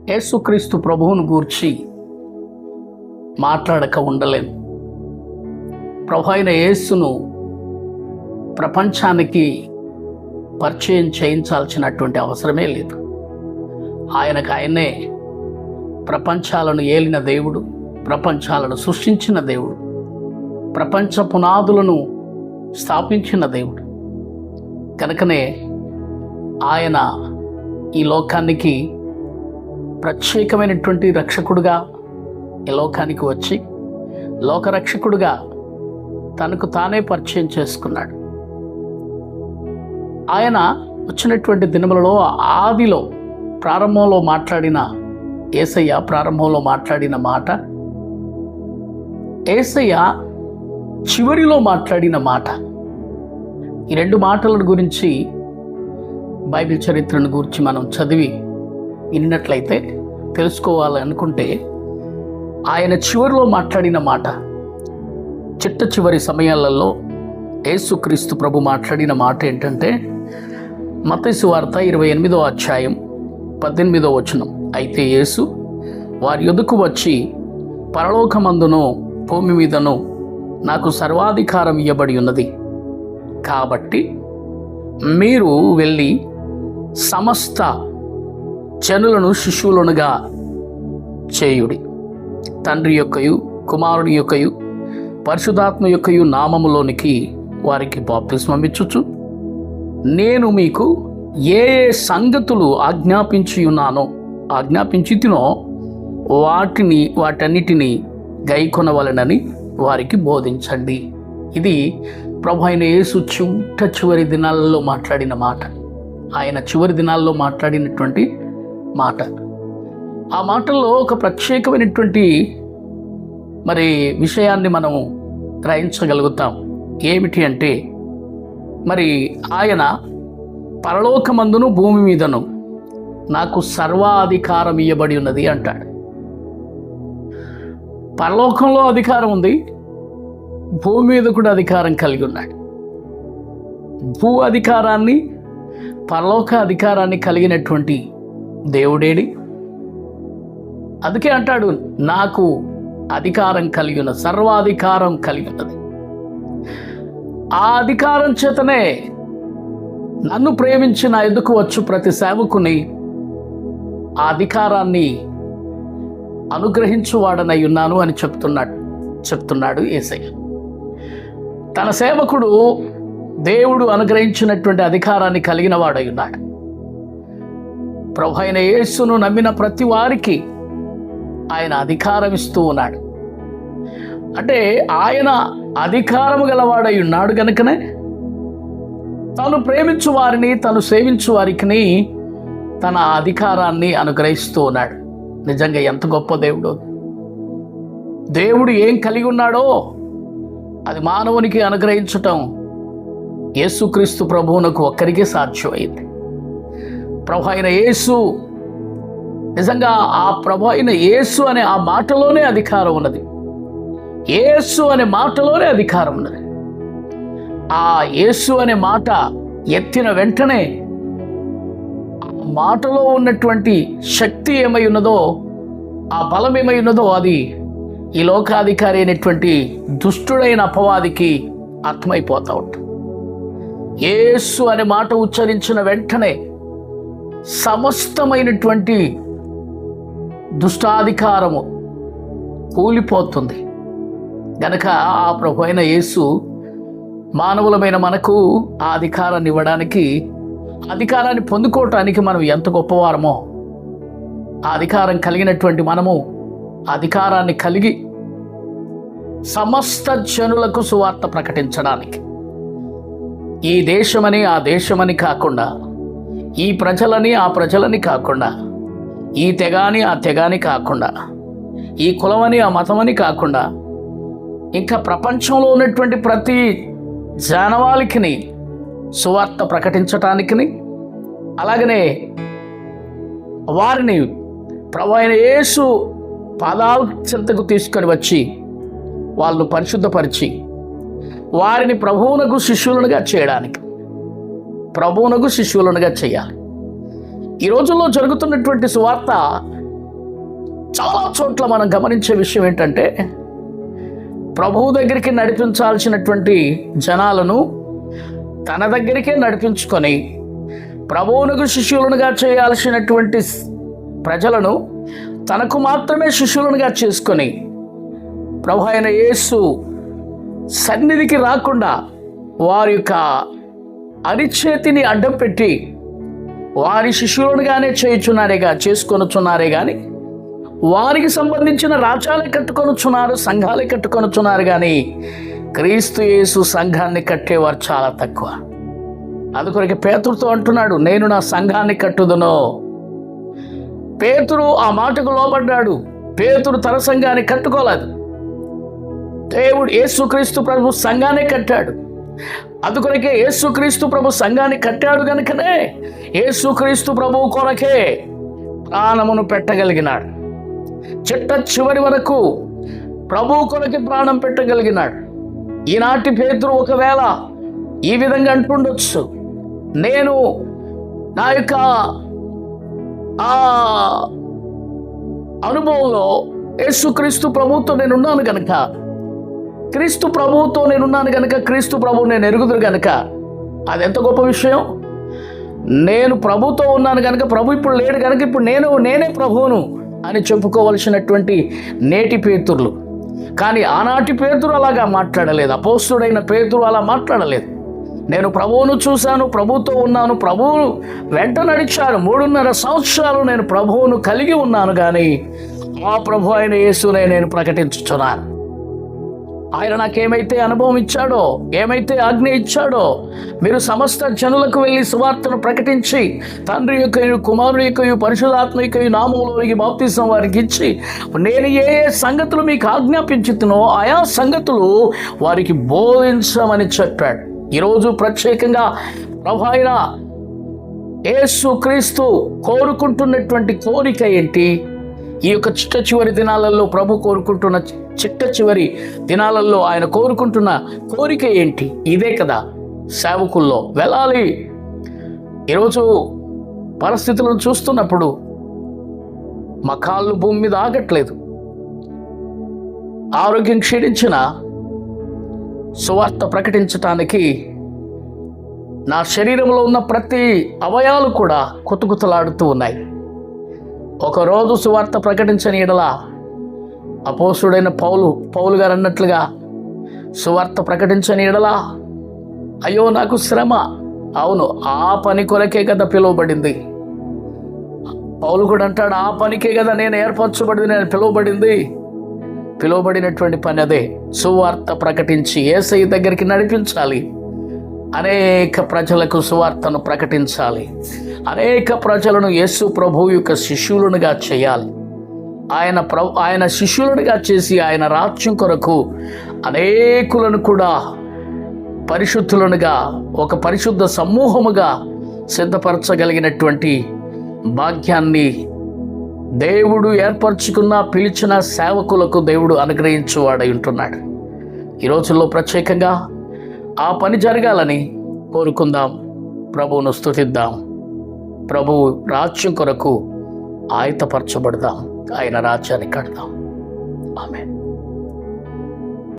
యేసుక్రీస్తు ప్రభువును గూర్చి మాట్లాడక ఉండలేము. ప్రభు అయిన యేసును ప్రపంచానికి పరిచయం చేయించాల్సినటువంటి అవసరమే లేదు. ఆయనే ప్రపంచాలను ఏలిన దేవుడు, ప్రపంచాలను సృష్టించిన దేవుడు, ప్రపంచ పునాదులను స్థాపించిన దేవుడు. కనుకనే ఆయన ఈ లోకానికి ప్రత్యేకమైనటువంటి రక్షకుడుగా ఈ లోకానికి వచ్చి లోకరక్షకుడుగా తనకు తానే పరిచయం చేసుకున్నాడు. ఆయన వచ్చినటువంటి దినములలో ఆదిలో ప్రారంభంలో మాట్లాడిన యేసయ్య ప్రారంభంలో మాట్లాడిన మాట, యేసయ్య చివరిలో మాట్లాడిన మాట, ఈ రెండు మాటల గురించి బైబిల్ చరిత్రను గురించి మనం చదివి విన్నట్లయితే తెలుసుకోవాలనుకుంటే, ఆయన చివరిలో మాట్లాడిన మాట, చిట్ట చివరి సమయాలలో యేసుక్రీస్తు ప్రభు మాట్లాడిన మాట ఏంటంటే, మత్తయి సువార్త 28వ అధ్యాయం 18వ వచనం. అయితే యేసు వారి యొద్దకు వచ్చి, పరలోకమందును భూమి మీదను నాకు సర్వాధికారం ఇవ్వబడి ఉన్నది, కాబట్టి మీరు వెళ్ళి సమస్త జనులను శిష్యులనుగా చేయుడి. తండ్రి యొక్కయు కుమారుని యొక్కయు పరిశుద్ధాత్మ యొక్కయు నామములోనికి వారికి బాప్తిస్మమిచ్చుచు, నేను మీకు ఏ సంగతులు ఆజ్ఞాపించితినో వాటన్నిటినీ గైకొనవలెనని వారికి బోధించండి. ఇది ప్రభు అయిన యేసు చివరి దినాలలో మాట్లాడిన మాట. ఆయన చివరి దినాల్లో మాట్లాడినటువంటి మాట. ఆ మాటల్లో ఒక ప్రత్యేకమైనటువంటి విషయాన్ని మనం గ్రహించగలుగుతాం. ఏమిటి అంటే, ఆయన పరలోకమందును భూమి మీదను నాకు సర్వాధికారం ఇవ్వబడి ఉన్నది అంటాడు. పరలోకంలో అధికారం ఉంది, భూమి మీద కూడా అధికారం కలిగి ఉన్నాడు. భూ అధికారాన్ని, పరలోక అధికారాన్ని కలిగినటువంటి దేవుడేడి? అందుకే అంటాడు, నాకు అధికారం కలిగి ఉన్న, సర్వాధికారం కలిగి ఉన్నది. ఆ అధికారం చేతనే నన్ను ప్రేమించి నా ఎదుకు వచ్చు ప్రతి సేవకుని ఆ అధికారాన్ని అనుగ్రహించువాడనై ఉన్నాను అని చెప్తున్నాడు యేసయ్య. తన సేవకుడు దేవుడు అనుగ్రహించినటువంటి అధికారాన్ని కలిగిన వాడై ఉన్నాడు. ప్రభు అయిన యేసును నమ్మిన ప్రతి వారికి ఆయన అధికారం ఇస్తూ ఉన్నాడు. అంటే ఆయన అధికారము గలవాడై ఉన్నాడు కనుకనే తను ప్రేమించు వారిని, తను సేవించు వారికి తన అధికారాన్ని అనుగ్రహిస్తూ ఉన్నాడు. నిజంగా ఎంత గొప్ప దేవుడు! దేవుడు ఏం కలిగి ఉన్నాడో అది మానవునికి అనుగ్రహించటం యేసుక్రీస్తు ప్రభువునకు ఒక్కరికే సాధ్యమైంది. ప్రభు అయిన యేసు, నిజంగా ఆ ప్రభు అయిన యేసు అనే ఆ మాటలోనే అధికారం ఉన్నది. యేసు అనే మాటలోనే అధికారం ఉన్నది. ఆ యేసు అనే మాట ఎత్తిన వెంటనే ఆ మాటలో ఉన్నటువంటి శక్తి ఏమై ఉన్నదో, ఆ బలం ఏమై ఉన్నదో అది ఈ లోకాధికారి అయినటువంటి దుష్టుడైన అపవాదికి అర్థమైపోతూ ఉంటుంది. యేసు అనే మాట ఉచ్చరించిన వెంటనే సమస్తమైనటువంటి దుష్టాధికారము కూలిపోతుంది. గనక ఆ ప్రభు అయిన యేసు మానవులమైన మనకు ఆ అధికారాన్ని ఇవ్వడానికి, అధికారాన్ని పొందుకోవటానికి మనం ఎంత గొప్పవారమో, ఆ అధికారం కలిగినటువంటి మనము అధికారాన్ని కలిగి సమస్త జనులకు సువార్త ప్రకటించడానికి, ఈ దేశమని ఆ దేశమని కాకుండా, ఈ ప్రజలని ఆ ప్రజలని కాకుండా, ఈ తెగాని ఆ తెగాని కాకుండా, ఈ కులమని ఆ మతమని కాకుండా, ఇంకా ప్రపంచంలో ఉన్నటువంటి ప్రతి జానవాళికి సువార్త ప్రకటించటానికి, అలాగనే వారిని ప్రభు అయిన యేసు పాదాల చెంతకు తీసుకొని వచ్చి వాళ్ళను పరిశుద్ధపరిచి వారిని ప్రభువునకు శిష్యులనుగా చేయడానికి, ప్రభువునకు శిష్యులనుగా చేయాలి. ఈ రోజుల్లో జరుగుతున్నటువంటి సువార్త చాలా చోట్ల మనం గమనించే విషయం ఏంటంటే, ప్రభువు దగ్గరికి నడిపించాల్సినటువంటి జనాలను తన దగ్గరికే నడిపించుకొని, ప్రభువునకు శిష్యులనుగా చేయాల్సినటువంటి ప్రజలను తనకు మాత్రమే శిష్యులనుగా చేసుకొని, ప్రభు అయిన యేసు సన్నిధికి రాకుండా వారి యొక్క అరిచేతిని అడ్డం పెట్టి వారి శిష్యులనుగానే చేసుకొనుచున్నారే కానీ వారికి సంబంధించిన రాజ్యాలే కట్టుకొనుచున్నారు, సంఘాలే కట్టుకొనుచున్నారు. కానీ క్రీస్తు యేసు సంఘాన్ని కట్టేవారు చాలా తక్కువ. అందుకొరకు పేతురుతో అంటున్నాడు, నేను నా సంఘాన్ని కట్టుదును. పేతురు ఆ మాటకు లోబడ్డాడు. పేతురు తన సంఘాన్ని కట్టుకోలేదు. దేవుడు యేసుక్రీస్తు ప్రభు సంఘాన్ని కట్టాడు. అందుకొరకే యేసుక్రీస్తు ప్రభు సంఘాన్ని కట్టాడు కనుకనే యేసుక్రీస్తు ప్రభు కొరకే ప్రాణమును పెట్టగలిగినాడు. చిట్ట చివరి వరకు ప్రభు కొరకే ప్రాణం పెట్టగలిగినాడు. ఈనాటి పేతురు ఒకవేళ ఈ విధంగా అంటుండొచ్చు, నేను నా యొక్క ఆ అనుభవంలో యేసుక్రీస్తు ప్రభువుతో నేనున్నాను కనుక, క్రీస్తు ప్రభువుతో నేనున్నాను కనుక, క్రీస్తు ప్రభువు నేను ఎరుగుదురు కనుక, అది ఎంత గొప్ప విషయం. నేను ప్రభుతో ఉన్నాను కనుక, ప్రభు ఇప్పుడు లేడు కనుక ఇప్పుడు నేనే ప్రభువును అని చెప్పుకోవలసినటువంటి నేటి పేతురులు. కానీ ఆనాటి పేతురు అలాగా మాట్లాడలేదు. అపోస్తుడైన పేతురు అలా మాట్లాడలేదు. నేను ప్రభువును చూశాను, ప్రభువుతో ఉన్నాను, ప్రభువును వెంట నడిచాను, 3.5 సంవత్సరాలు నేను ప్రభువును కలిగి ఉన్నాను. కానీ ఆ ప్రభు అయిన యేసునే నేను ప్రకటించుచున్నాను. ఆయన నాకేమైతే అనుభవం ఇచ్చాడో, ఏమైతే ఆజ్ఞ ఇచ్చాడో, మీరు సమస్త జనులకు వెళ్ళి సువార్తను ప్రకటించి తండ్రి యొక్కయు కుమారుని యొక్కయు పరిశుద్ధాత్మ యొక్కయు నామములోనికి బాప్తిసం వారికి ఇచ్చి నేను ఏ సంగతులు మీకు ఆజ్ఞాపించుతునో ఆయా సంగతులు వారికి బోధించమని చెప్పాడు. ఈరోజు ప్రత్యేకంగా ప్రభు అయిన యేసుక్రీస్తు కోరుకుంటున్నటువంటి కోరిక ఏంటి? ఈ యొక్క చిట్ట చివరి దినాలలో ప్రభు కోరుకుంటున్న చిట్ట చివరి దినాలలో ఆయన కోరుకుంటున్న కోరిక ఏంటి? ఇదే కదా సేవకుల్లో వెళ్ళాలి. ఈరోజు పరిస్థితులను చూస్తున్నప్పుడు మా కాళ్ళు భూమి మీద ఆగట్లేదు. ఆరోగ్యం క్షీణించిన సువార్త ప్రకటించటానికి నా శరీరంలో ఉన్న ప్రతి అవయాలు కూడా కుతకుతలాడుతూ ఉన్నాయి. ఒకరోజు సువార్త ప్రకటించని ఎడల అపోస్తుడైన పౌలు గారు అన్నట్లుగా సువార్త ప్రకటించని ఎడల అయ్యో నాకు శ్రమ. అవును, ఆ పని కొరకే కదా పిలువబడింది. పౌలు కూడా అంటాడు, ఆ పనికే కదా నేను ఏర్పరచబడింది, నేను పిలువబడినటువంటి పని అదే. సువార్త ప్రకటించి యేసయ్య దగ్గరికి నడిపించాలి. అనేక ప్రజలకు సువార్తను ప్రకటించాలి. అనేక ప్రజలను యేసు ప్రభు యొక్క శిష్యులనుగా చేయాలి. ఆయన శిష్యులనుగా చేసి ఆయన రాజ్యం కొరకు అనేకులను కూడా పరిశుద్ధులనుగా, ఒక పరిశుద్ధ సమూహముగా సిద్ధపరచగలిగినటువంటి భాగ్యాన్ని దేవుడు ఏర్పరచుకున్న పిలిచిన సేవకులకు దేవుడు అనుగ్రహించువాడై ఉంటున్నాడు. ఈ రోజుల్లో ప్రత్యేకంగా ఆ పని జరగాలని కోరుకుందాం. ప్రభువును స్తుతిద్దాం. ప్రభువు రాజ్యం కొరకు ఆయత్తపరచబడదాం. ఆయన రాజ్యాన్ని కడదాం. ఆమేన్.